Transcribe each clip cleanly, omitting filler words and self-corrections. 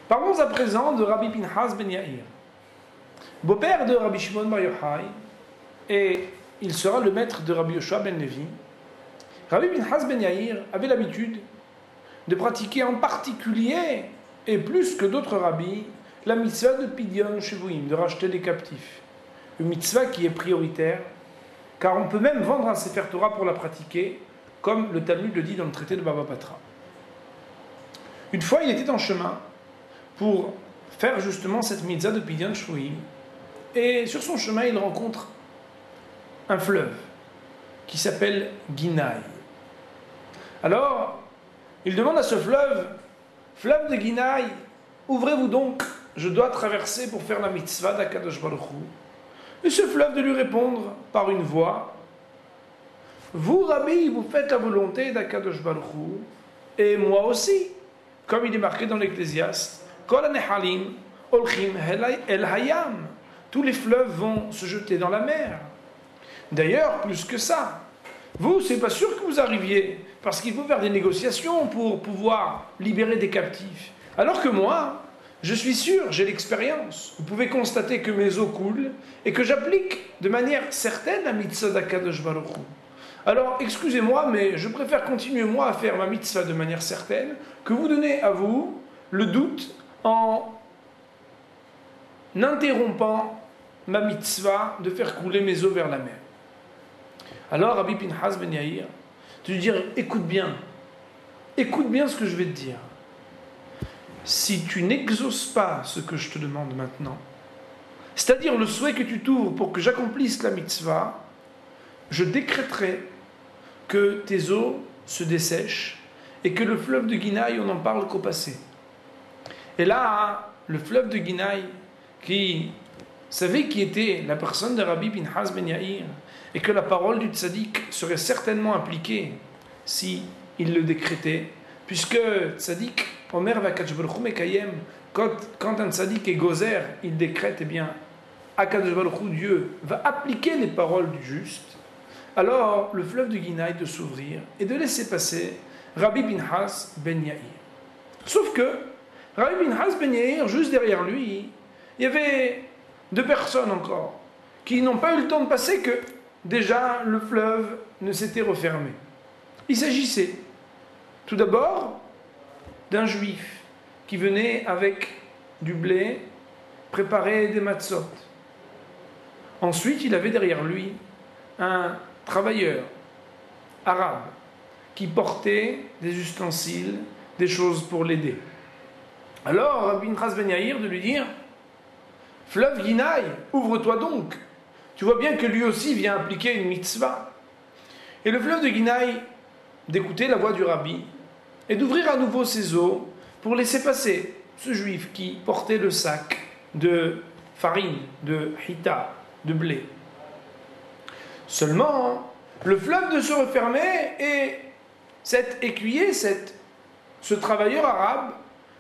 Parlons à présent de Rabbi Pinchas ben Yair, beau-père de Rabbi Shimon bar Yochai, et il sera le maître de Rabbi Yoshua ben Levi. Rabbi Pinchas ben Yair avait l'habitude de pratiquer en particulier, et plus que d'autres rabbis, la mitzvah de Pidyon Shevuim, de racheter des captifs. Une mitzvah qui est prioritaire, car on peut même vendre un Sefer Torah pour la pratiquer, comme le Talmud le dit dans le traité de Baba Batra. Une fois, il était en chemin pour faire justement cette mitzvah de Pidyon Shevuim, et sur son chemin, il rencontre un fleuve qui s'appelle Ginaï. Alors, il demande à ce fleuve, fleuve de Ginaï, ouvrez-vous donc, je dois traverser pour faire la mitzvah d'Akadosh Baruch Hu. Et ce fleuve de lui répondre par une voix, vous, Rabbi, vous faites la volonté d'Akadosh Baruch Hu, et moi aussi, comme il est marqué dans l'Ecclésiaste, Kol hanehalim olchim el hayam. Tous les fleuves vont se jeter dans la mer. D'ailleurs, plus que ça, vous, c'est pas sûr que vous arriviez, parce qu'il faut faire des négociations pour pouvoir libérer des captifs. Alors que moi, je suis sûr, j'ai l'expérience. Vous pouvez constater que mes eaux coulent et que j'applique de manière certaine la mitzvah d'Akadosh Baruch Hu. Alors, excusez-moi, mais je préfère continuer moi à faire ma mitzvah de manière certaine que vous donner à vous le doute en interrompant ma mitzvah de faire couler mes eaux vers la mer. Alors, Rabbi Pinchas ben Yair, tu lui dis, écoute bien ce que je vais te dire. Si tu n'exauces pas ce que je te demande maintenant, c'est-à-dire le souhait que tu t'ouvres pour que j'accomplisse la mitzvah, je décréterai que tes eaux se dessèchent et que le fleuve de Ginaï, on n'en parle qu'au passé. Et là, le fleuve de Ginaï, qui savait qui était la personne de Rabbi Pinchas ben Yair, et que la parole du tzaddik serait certainement appliquée si il le décrétait, puisque tzaddik, Omer v'akadosh baruch hu mekayem, quand un tzaddik est gozer, il décrète, eh bien, Akadosh baruch hu, Dieu, va appliquer les paroles du juste. Alors, le fleuve de Ginaï de s'ouvrir et de laisser passer Rabbi Pinchas ben Yair. Sauf que, Rabbi Pinchas ben Yair, juste derrière lui, il y avait deux personnes encore, qui n'ont pas eu le temps de passer que déjà le fleuve ne s'était refermé. Il s'agissait tout d'abord d'un juif qui venait avec du blé, préparer des matzot. Ensuite, il avait derrière lui un travailleur arabe qui portait des ustensiles, des choses pour l'aider. Alors, Rabbi Pinchas ben Yair de lui dire, fleuve Ginaï, ouvre-toi donc. Tu vois bien que lui aussi vient appliquer une mitzvah. Et le fleuve de Ginaï d'écouter la voix du rabbi et d'ouvrir à nouveau ses eaux pour laisser passer ce juif qui portait le sac de farine, de hita, de blé. Seulement, le fleuve de se refermer et cet écuyer, ce travailleur arabe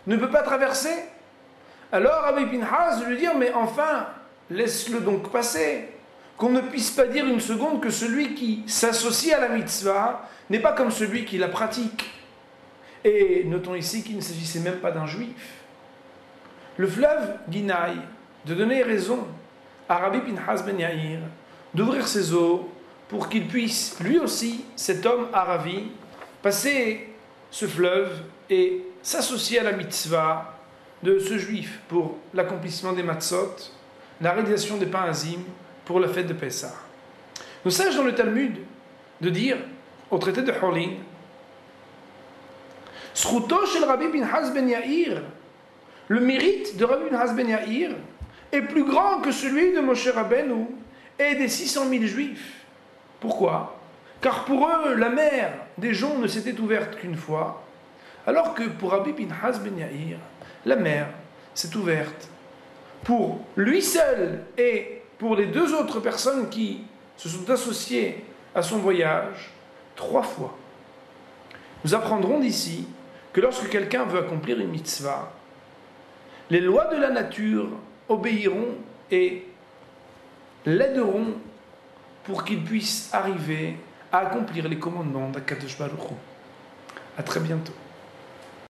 ne peut pas traverser. Alors Rabbi Pinchas lui dit, mais enfin, laisse-le donc passer. Qu'on ne puisse pas dire une seconde que celui qui s'associe à la mitzvah n'est pas comme celui qui la pratique. Et notons ici qu'il ne s'agissait même pas d'un juif. Le fleuve Ginaï de donner raison à Rabbi Pinchas ben Yair d'ouvrir ses eaux pour qu'il puisse, lui aussi, cet homme aravi, passer ce fleuve et s'associer à la mitzvah de ce juif pour l'accomplissement des matzot, la réalisation des pains azim, pour la fête de Pessah. Nous sages dans le Talmud de dire, au traité de Holin, S'chuto shel Rabbi Pinchas ben Yair, le mérite de Rabbi Pinchas ben Yair est plus grand que celui de Moshe Rabbeinu et des 600 000 juifs. Pourquoi? Car pour eux, la mer des joncs ne s'était ouverte qu'une fois, alors que pour Rabbi Pinchas ben Yair, la mer s'est ouverte pour lui seul et pour les deux autres personnes qui se sont associées à son voyage 3 fois. Nous apprendrons d'ici que lorsque quelqu'un veut accomplir une mitzvah, les lois de la nature obéiront et l'aideront pour qu'il puisse arriver à accomplir les commandements d'Akadosh Baruch Hu. À très bientôt.